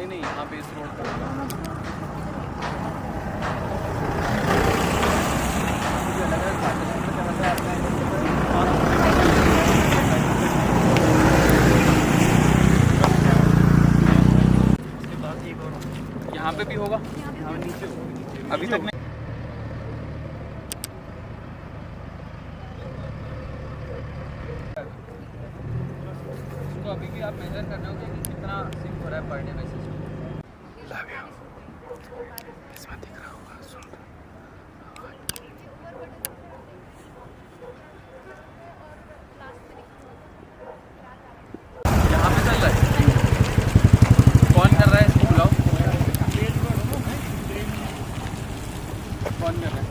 नहीं, यहाँ पे इस रोड पर यहाँ पे भी होगा, अभी तक नहीं। इसको अभी भी आप मेजर कर रहे हो कि कितना सिंक हो रहा है पर डे बेसिस पे। इसमें दिख रहा होगा, सुन यहाँ पे चल रहा है। कौन कर रहा है इसको बुलाओ। कौन कर रहा है?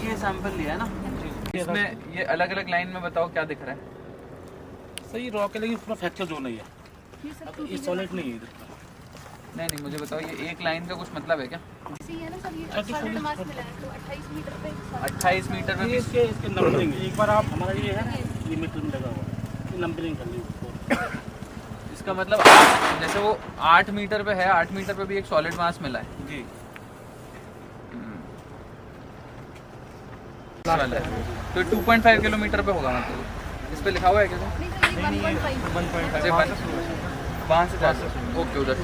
ये सैंपल लिया है ना, इसमें ये अलग अलग लाइन में बताओ क्या दिख रहा है। सही रॉक है लेकिन पूरा फ्रैक्चर जोन नहीं है, ये सॉलिड नहीं है इधर। नहीं मुझे बताओ, ये एक लाइन का कुछ मतलब है क्या? है ना सर, ये सॉलिड मास मिला है तो 28 मीटर पे 28 मीटर में भी इसके नंबरिंग एक बार आप हमारा ये है ये मीटर में लगा हुआ है, ये नंबरिंग कर लीजिए। इसका मतलब जैसे वो 8 मीटर पे है, 8 मीटर पे भी एक सॉलिड मास मिला है जी। वाला है तो 2.5 किलोमीटर पे होगा, मतलब इस पे लिखा हुआ है क्या? नहीं सर, ये 1.5 वहाँ से ओके, उधर से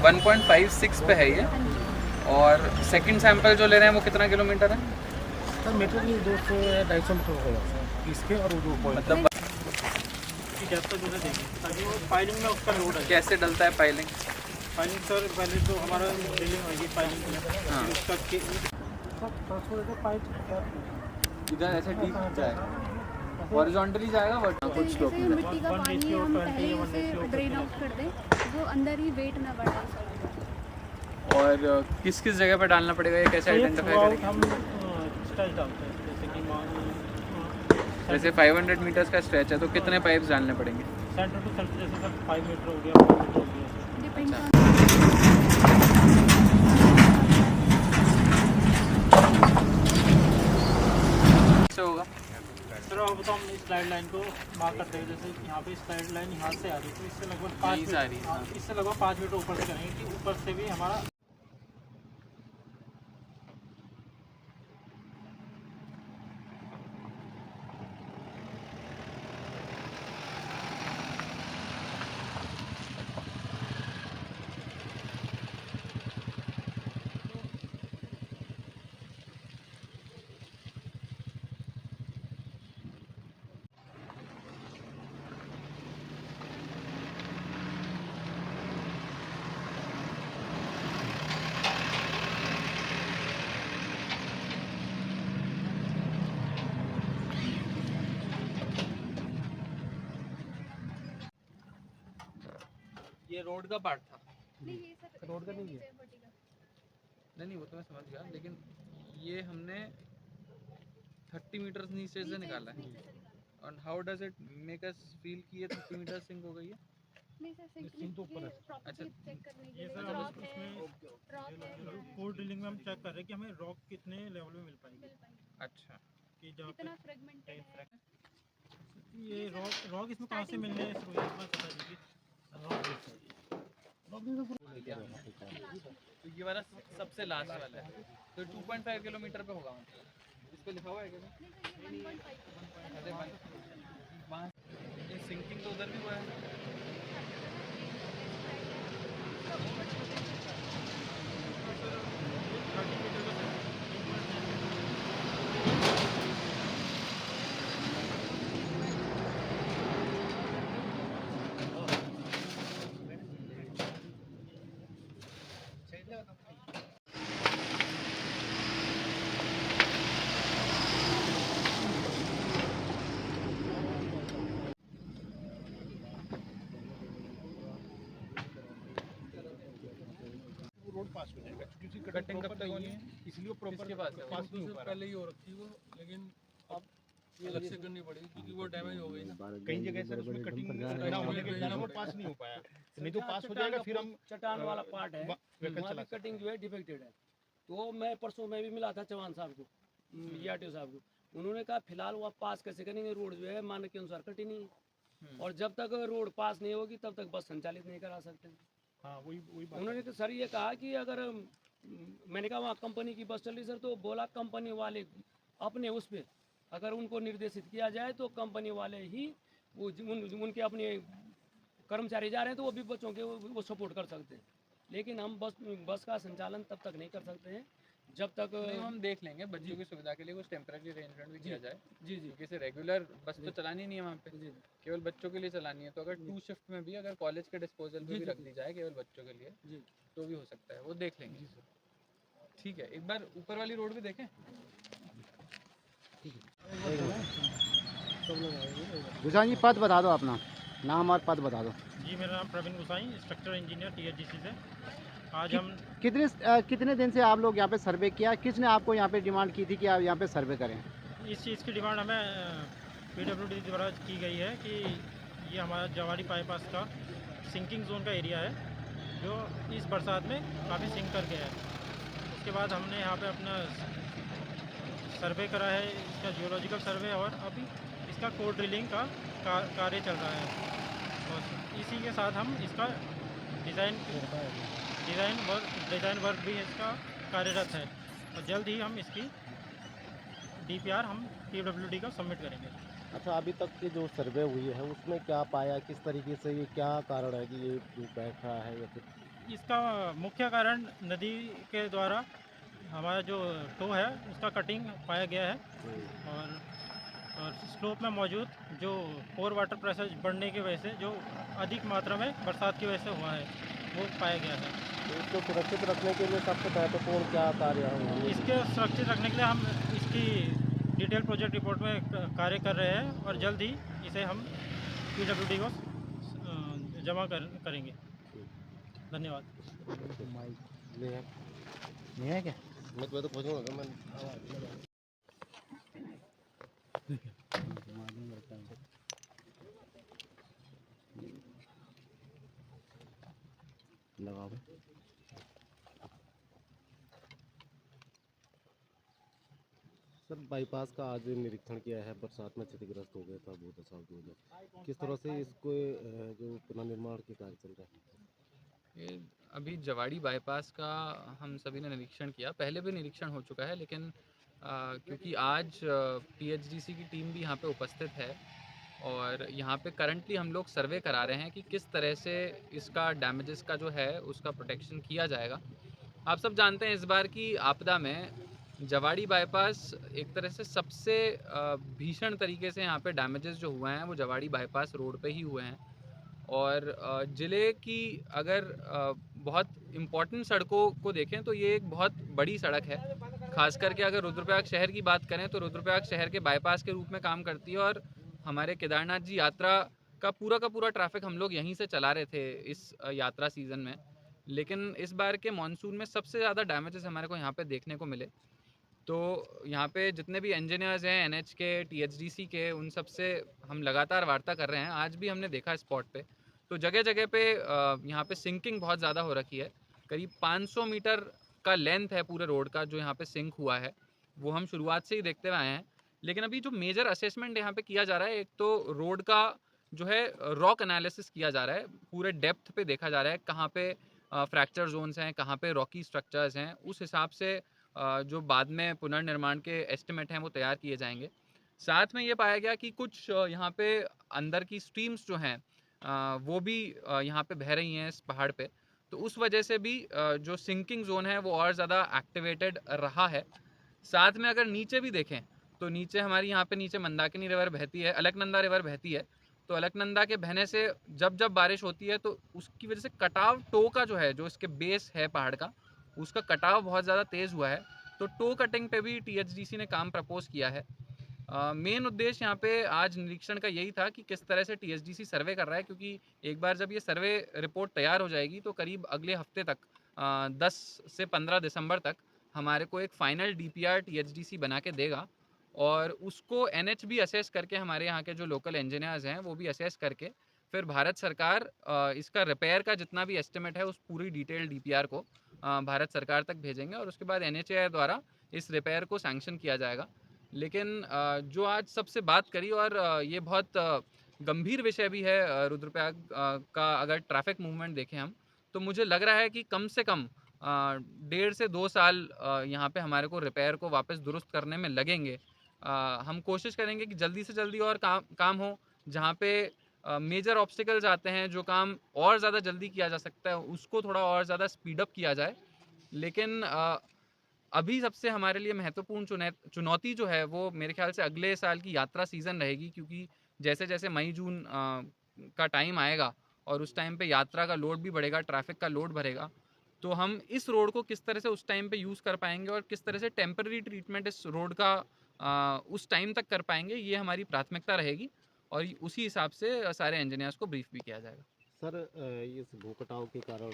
1.56 पे है ये। और सेकंड सैंपल जो ले रहे हैं वो कितना किलोमीटर है? सर मीटर की 200 या 250 मीटर होगा इसके, और वो मतलब ताकि वो पाइलिंग में उसका लोड है। कैसे डलता है पाइलिंग? पाइलिंग सर पहले तो हमारा ड्रिलिंग होगी पाइलिंग, हाँ। उसका पाइप इधर ऐसे डीप जाएगा, हॉरिजॉन्टली जाएगा बट कुछ स्लोप जैसे में। मिट्टी का पानी हम पहले ही उसे ड्रेन आउट कर दें, वो अंदर ही वेट ना बढ़े। और किस किस जगह पे डालना पड़ेगा, ये कैसे आइडेंटिफाई करेंगे? हम स्ट्रेच डालते हैं, जैसे कि जैसे 500 मीटर्स का स्ट्रेच है तो कितने पाइप्स डालने पड़ेंगे? सेंटर टू सेंटर, जैसे सर 5 मीटर हो गया, 4 मीटर हो गया। डिपेंड्स अच्छा। ऑन कैसे होगा? सर अब तो हम इस स्लाइड लाइन को मार्क करते हैं, जैसे यहाँ पे स्लाइड लाइन यहाँ से आ रही है तो इससे लगभग 5 यहीं से आ रही है, हाँ। इससे लगभग 5 मीटर ऊपर से करेंगे कि ऊपर से भी हमारा ये रोड का पार्ट था। नहीं, ये सर रोड का नहीं है। नहीं वो तो मैं समझ गया, लेकिन ये हमने 30 मीटर नीचे से निकाला है। और how does it make us feel कि ये 30 मीटर सिंक हो गई है? नहीं सर, सिंक तो ऊपर है। अच्छा। चेक करने के ये लिए सर हम रॉक है, उसमें रॉक है, कोर ड्रिलिंग में हम चेक कर रहे हैं कि हमें रॉक कितने लेवल में मिल पाएगी, अच्छा, कि जहाँ कितना पे फ्रेगमेंटेड है। ये रॉक इसमें कहाँ से मिलने हैं, इसको एक बार बता दीजिए। तो ये वाला सबसे लास्ट वाला है तो 2.5 किलोमीटर पे होगा, मतलब इस पे लिखा हुआ है क्या? नहीं सर, ये 1.5 वहाँ ये सिंकिंग तो उधर भी हुआ है। रोड पास हो जाएगा क्योंकि कटिंग कब तक होनी है? इसलिए किसके पास है? पास नहीं हो पा रहा। पहले ही हो रखी वो, लेकिन अब ये अलग से करनी पड़ेगी क्योंकि वो डैमेज हो गई ना। कई जगह सर उसमें कटिंग ना होने के वजह से वो पास नहीं हो पाया, नहीं तो पास हो जाएगा। फिर हम चट्टान वाला पार्ट है, व्हीकल वहाँ चला भी कटिंग जो है डिफेक्टेड है। तो मैं परसों में भी मिला था चौहान साहब को, आरटीओ साहब को, उन्होंने कहा फिलहाल वो आप पास कैसे करेंगे, रोड जो है मानक के अनुसार कटी नहीं है, और जब तक रोड पास नहीं होगी तब तक बस संचालित नहीं करा सकते। हाँ वही बात उन्होंने तो सर ये कहा कि अगर मैंने कहा वहाँ कंपनी की बस चल रही सर, तो बोला कंपनी वाले अपने उस पर अगर उनको निर्देशित किया जाए तो कंपनी वाले ही उनके अपने कर्मचारी जा रहे हैं तो वो भी बच्चों के वो सपोर्ट कर सकते हैं, लेकिन हम बस का संचालन तब तक नहीं कर सकते हैं जब तक नहीं, हम देख लेंगे बच्चों की सुविधा के लिए कुछ टेम्परेरी अरेंजमेंट भी किया जाए, जी जी क्योंकि इसे रेगुलर बस तो चलानी नहीं है वहाँ पे, जी केवल बच्चों के लिए चलानी है। तो अगर 2 शिफ्ट में भी अगर कॉलेज के डिस्पोजल पे जी, भी जी, रख दी जाए केवल बच्चों के लिए जी तो भी हो सकता है, वो देख लेंगे। ठीक है, एक बार ऊपर वाली रोड भी देखें। गुसाई जी पद बता दो अपना, नाम और पद बता दो। जी मेरा नाम प्रवीण गुसाई, स्ट्रक्चर इंजीनियर THDC से। आज हम कितने दिन से आप लोग यहाँ पे सर्वे किया, किसने आपको यहाँ पे डिमांड की थी कि आप यहाँ पे सर्वे करें? इस चीज़ की डिमांड हमें PWD द्वारा की गई है कि ये हमारा जवाड़ी बाईपास का सिंकिंग जोन का एरिया है जो इस बरसात में काफ़ी सिंक कर गया है। उसके बाद हमने यहाँ पे अपना सर्वे करा है, इसका जियोलॉजिकल सर्वे, और अभी इसका कोर ड्रिलिंग का कार्य चल रहा है, और इसी के साथ हम इसका डिज़ाइन वर्क भी इसका कार्यरत है, और जल्द ही हम इसकी DPR हम PWD का सबमिट करेंगे। अच्छा, अभी तक की जो सर्वे हुई है उसमें क्या पाया, किस तरीके से, ये क्या कारण है कि ये बैठ रहा है, या फिर इसका मुख्य कारण नदी के द्वारा हमारा जो टो है उसका कटिंग पाया गया है, और स्लोप में मौजूद जो पोर वाटर प्रेशर बढ़ने की वजह से जो अधिक मात्रा में बरसात की वजह से हुआ है वो पाया गया है। तो इसको सुरक्षित रखने के लिए सबसे महत्वपूर्ण क्या कार्य है? इसके सुरक्षित रखने के लिए हम इसकी डिटेल प्रोजेक्ट रिपोर्ट में कार्य कर रहे हैं, और जल्द ही इसे हम PWD को जमा करेंगे। धन्यवाद। नहीं है क्या? मैं तो खोजूंगा मैं। लगाओ। सर, बाईपास का आज निरीक्षण किया है, बरसात में क्षतिग्रस्त हो गया था बहुत साल 2000, किस तरह से इसको जो पुनर्निर्माण के कार्य चल रहा है? ये अभी जवाड़ी बाईपास का हम सभी ने निरीक्षण किया, पहले भी निरीक्षण हो चुका है, लेकिन क्योंकि आज PHDC की टीम भी यहाँ पे उपस्थित है और यहाँ पे करंटली हम लोग सर्वे करा रहे हैं कि किस तरह से इसका डैमेजेस का जो है उसका प्रोटेक्शन किया जाएगा। आप सब जानते हैं इस बार की आपदा में जवाड़ी बाईपास एक तरह से सबसे भीषण तरीके से यहाँ पे डैमेजेस जो हुए हैं वो जवाड़ी बाईपास रोड पे ही हुए हैं, और ज़िले की अगर बहुत इम्पॉर्टेंट सड़कों को देखें तो ये एक बहुत बड़ी सड़क है। खास करके अगर रुद्रप्रयाग शहर की बात करें तो रुद्रप्रयाग शहर के बाईपास के रूप में काम करती है, और हमारे केदारनाथ जी यात्रा का पूरा ट्रैफिक हम लोग यहीं से चला रहे थे इस यात्रा सीज़न में। लेकिन इस बार के मानसून में सबसे ज़्यादा डैमेजेस हमारे को यहाँ पे देखने को मिले। तो यहाँ पे जितने भी इंजीनियर्स हैं NH के, THDC के, उन सब से हम लगातार वार्ता कर रहे हैं। आज भी हमने देखा स्पॉट पे तो जगह जगह पे यहाँ पे सिंकिंग बहुत ज़्यादा हो रखी है। करीब 500 मीटर का लेंथ है पूरे रोड का जो यहाँ पे सिंक हुआ है, वो हम शुरुआत से ही देखते हुए आए हैं। लेकिन अभी जो मेजर असेसमेंट यहाँ पे किया जा रहा है, एक तो रोड का जो है रॉक एनालिसिस किया जा रहा है, पूरे डेप्थ पे देखा जा रहा है कहाँ पे फ्रैक्चर जोन्स हैं, कहाँ पे रॉकी स्ट्रक्चर्स हैं, उस हिसाब से जो बाद में पुनर्निर्माण के एस्टिमेट हैं वो तैयार किए जाएंगे। साथ में ये पाया गया कि कुछ यहाँ पे अंदर की स्ट्रीम्स जो हैं वो भी यहाँ पे बह रही हैं इस पहाड़ पे, तो उस वजह से भी जो सिंकिंग जोन है वो और ज़्यादा एक्टिवेटेड रहा है। साथ में अगर नीचे भी देखें तो नीचे हमारी यहाँ पे नीचे मंदाकिनी रिवर बहती है, अलकनंदा रिवर बहती है, तो अलकनंदा के बहने से जब बारिश होती है तो उसकी वजह से कटाव टो का जो है, जो इसके बेस है पहाड़ का, उसका कटाव बहुत ज़्यादा तेज़ हुआ है। तो टो कटिंग पे भी THDC ने काम प्रपोज किया है। मेन उद्देश्य यहाँ पे आज निरीक्षण का यही था कि किस तरह से THDC सर्वे कर रहा है, क्योंकि एक बार जब ये सर्वे रिपोर्ट तैयार हो जाएगी तो करीब अगले हफ्ते तक 10 से 15 दिसंबर तक हमारे को एक फाइनल DPR THDC बना के देगा, और उसको NH भी असेस करके, हमारे यहाँ के जो लोकल इंजीनियर्स हैं वो भी असेस करके, फिर भारत सरकार इसका रिपेयर का जितना भी एस्टिमेट है उस पूरी डिटेल DPR को भारत सरकार तक भेजेंगे, और उसके बाद NHAI द्वारा इस रिपेयर को सैंक्शन किया जाएगा। लेकिन जो आज सबसे बात करी और ये बहुत गंभीर विषय भी है रुद्रप्रयाग का अगर ट्रैफिक मूवमेंट देखें हम, तो मुझे लग रहा है कि कम से कम 1.5 से 2 साल यहाँ पे हमारे को रिपेयर को वापस दुरुस्त करने में लगेंगे। हम कोशिश करेंगे कि जल्दी से जल्दी और काम हो, जहाँ पे मेजर ऑब्स्टिकल्स आते हैं, जो काम और ज़्यादा जल्दी किया जा सकता है, उसको थोड़ा और ज़्यादा स्पीड अप किया जाए। लेकिन अभी सबसे हमारे लिए महत्वपूर्ण चुनौती जो है वो मेरे ख्याल से अगले साल की यात्रा सीज़न रहेगी, क्योंकि जैसे जैसे मई जून का टाइम आएगा और उस टाइम पे यात्रा का लोड भी बढ़ेगा, ट्रैफिक का लोड बढ़ेगा, तो हम इस रोड को किस तरह से उस टाइम पे यूज़ कर पाएंगे और किस तरह से टेम्पररी ट्रीटमेंट इस रोड का उस टाइम तक कर पाएंगे, ये हमारी प्राथमिकता रहेगी और उसी हिसाब से सारे इंजीनियर्स को ब्रीफ भी किया जाएगा। सर इस भू कटाव के कारण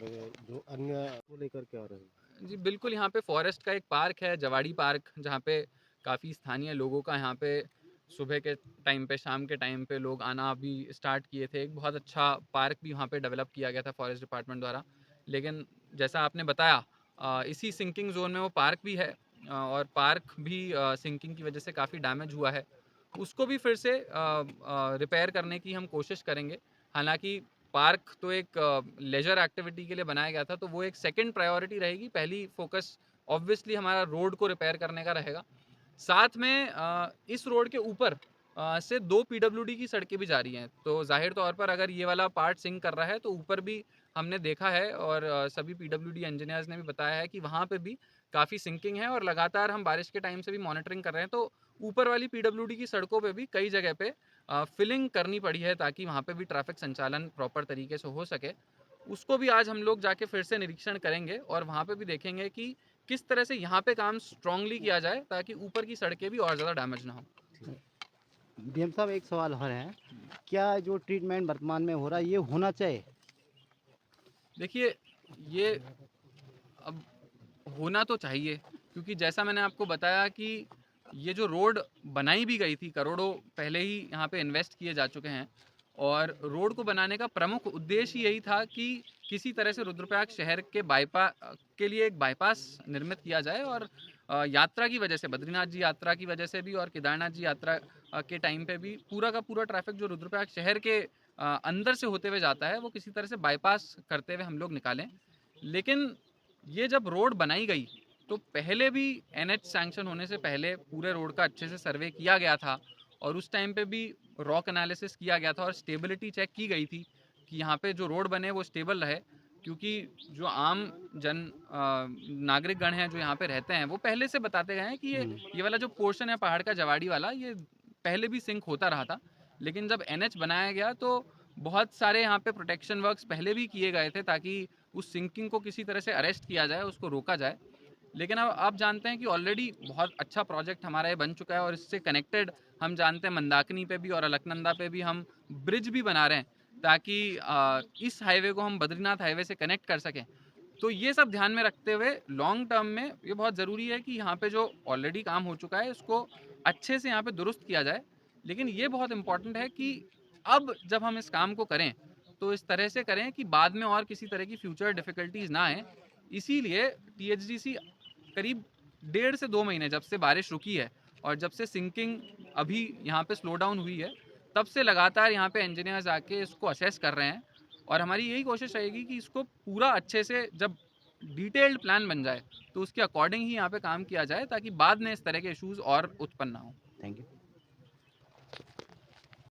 जो अन्य को लेकर क्या रहे? जी बिल्कुल, यहाँ पे फॉरेस्ट का एक पार्क है, जवाड़ी पार्क, जहाँ पे काफ़ी स्थानीय लोगों का यहाँ पे सुबह के टाइम पे, शाम के टाइम पे लोग आना भी स्टार्ट किए थे। एक बहुत अच्छा पार्क भी वहाँ पे डेवलप किया गया था फॉरेस्ट डिपार्टमेंट द्वारा। लेकिन जैसा आपने बताया, इसी सिंकिंग जोन में वो पार्क भी है और पार्क भी सिंकिंग की वजह से काफ़ी डैमेज हुआ है। उसको भी फिर से रिपेयर करने की हम कोशिश करेंगे। हालांकि पार्क तो एक लेजर एक्टिविटी के लिए बनाया गया था, तो वो एक सेकंड प्रायोरिटी रहेगी। पहली फोकस ऑब्वियसली हमारा रोड को रिपेयर करने का रहेगा। साथ में इस रोड के ऊपर से 2 पीडब्ल्यूडी की सड़कें भी जा रही हैं, तो जाहिर तौर पर अगर ये वाला पार्ट सिंक कर रहा है तो ऊपर भी हमने देखा है और सभी पीडब्ल्यूडी इंजीनियर्स ने भी बताया है कि वहाँ पे भी काफ़ी सिंकिंग है और लगातार हम बारिश के टाइम से भी मॉनिटरिंग कर रहे हैं। तो ऊपर वाली पीडब्ल्यूडी की सड़कों पे भी कई जगह पे फिलिंग करनी पड़ी है ताकि वहाँ पे भी ट्रैफिक संचालन प्रॉपर तरीके से हो सके। उसको भी आज हम लोग जाके फिर से निरीक्षण करेंगे और वहाँ पे भी देखेंगे कि किस तरह से यहाँ पे काम स्ट्रांगली किया जाए ताकि ऊपर की सड़कें भी और ज़्यादा डैमेज ना हो। डीएम साहब एक सवाल और है, क्या जो ट्रीटमेंट वर्तमान में हो रहा है ये होना चाहिए? देखिए, ये अब होना तो चाहिए, क्योंकि जैसा मैंने आपको बताया कि ये जो रोड बनाई भी गई थी, करोड़ों पहले ही यहाँ पे इन्वेस्ट किए जा चुके हैं और रोड को बनाने का प्रमुख उद्देश्य यही था कि किसी तरह से रुद्रप्रयाग शहर के के लिए एक बाईपास निर्मित किया जाए और यात्रा की वजह से, बद्रीनाथ जी यात्रा की वजह से भी और केदारनाथ जी यात्रा के टाइम पे भी पूरा का पूरा ट्रैफिक जो रुद्रप्रयाग शहर के अंदर से होते हुए जाता है वो किसी तरह से बाईपास करते हुए हम लोग निकालें। लेकिन ये जब रोड बनाई गई तो पहले भी एनएच सैंक्शन होने से पहले पूरे रोड का अच्छे से सर्वे किया गया था और उस टाइम पे भी रॉक एनालिसिस किया गया था और स्टेबिलिटी चेक की गई थी कि यहाँ पे जो रोड बने वो स्टेबल रहे, क्योंकि जो आम नागरिक गण हैं जो यहाँ पे रहते हैं वो पहले से बताते गए हैं कि ये वाला जो पोर्शन है पहाड़ का जवाड़ी वाला, ये पहले भी सिंक होता रहा था। लेकिन जब एनएच बनाया गया तो बहुत सारे यहाँ पे प्रोटेक्शन वर्क्स पहले भी किए गए थे ताकि उस सिंकिंग को किसी तरह से अरेस्ट किया जाए, उसको रोका जाए। लेकिन अब आप जानते हैं कि ऑलरेडी बहुत अच्छा प्रोजेक्ट हमारा ये बन चुका है और इससे कनेक्टेड हम जानते हैं मंदाकिनी पे भी और अलकनंदा पे भी हम ब्रिज भी बना रहे हैं ताकि इस हाईवे को हम बद्रीनाथ हाईवे से कनेक्ट कर सकें। तो ये सब ध्यान में रखते हुए लॉन्ग टर्म में ये बहुत ज़रूरी है कि यहाँ पे जो ऑलरेडी काम हो चुका है इसको अच्छे से यहाँ पे दुरुस्त किया जाए। लेकिन ये बहुत इम्पॉर्टेंट है कि अब जब हम इस काम को करें तो इस तरह से करें कि बाद में और किसी तरह की फ्यूचर डिफ़िकल्टीज ना आए। इसीलिए टीएचडीसी करीब 1.5 से 2 महीने जब से बारिश रुकी है और जब से सिंकिंग अभी यहाँ पे स्लो डाउन हुई है, तब से लगातार यहाँ पे इंजीनियर्स आके इसको असेस कर रहे हैं और हमारी यही कोशिश रहेगी कि इसको पूरा अच्छे से जब डिटेल्ड प्लान बन जाए तो उसके अकॉर्डिंग ही यहाँ पे काम किया जाए ताकि बाद में इस तरह के इश्यूज और उत्पन्न ना हो। Thank you.